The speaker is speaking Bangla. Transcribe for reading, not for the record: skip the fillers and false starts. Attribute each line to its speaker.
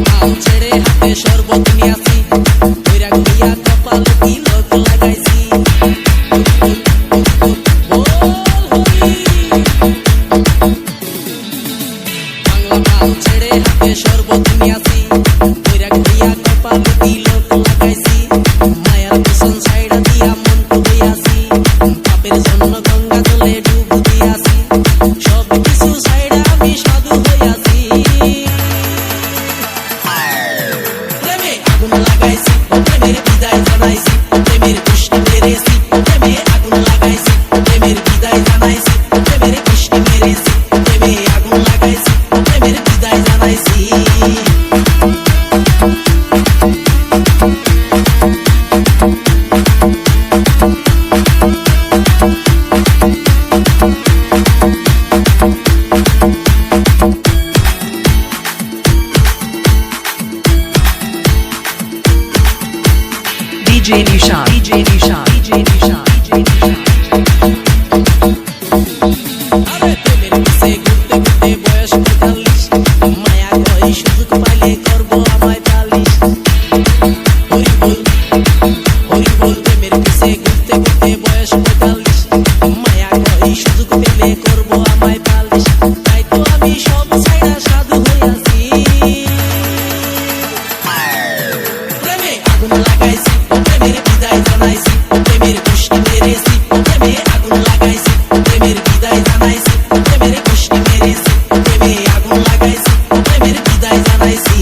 Speaker 1: ভাল ছেড়ে হাতে শরবত নিয়াছি বৈরাগ হইয়া কপালে তিলক লাগাইছি বাংলা ভাল ছেড়ে হাতে শরবত নিয়াছি বৈরাগ হইয়া কপালে তিলক লাগাইছি মায়ার পেছন ছাইড়া দিয়া মন হইয়াছি পাপের জন্য গঙ্গা জলে ডুব দিয়াছি সব কিছু ছাইড়া আমি সাধু হইয়াছি প্রেমে আগুন লাগাইছি প্রেমের বিদায় জানাইছি প্রেমের পুষ্টি মেরেছি প্রেমে আগুন লাগাইছি প্রেমের বিদায় জানাইছি প্রেমের পুষ্টি মেরেছি প্রেমে আগুন লাগাইছি প্রেমের বিদায় জানাইছি
Speaker 2: DJ Nisha, DJ Nisha, DJ Nisha, DJ Nisha.
Speaker 1: আরে প্রেমের পিছে ঘুরতে ঘুরতে বয়স ৪৫ মায়া কই সুযোগ পাইলে করব আমায় পালিশ হরি বল প্রেমের পিছে ঘুরতে ঘুরতে বয়স ৪৫ মায়া কই সুযোগ পেলে করব আমায় পালিশ তাই তো আমি সব ছাইড়া সাধু হইয়াছি প্রেমে আগুন লাগাইছি প্রেমের বিদায় জানাইছি প্রেমের পুষ্টি মেরেছি প্রেমে আগুন লাগাইছি প্রেমের বিদায় জানাইছি প্রেমের পুষ্টি মেরেছি প্রেমে আগুন লাগাইছি প্রেমের বিদায় জানাইছি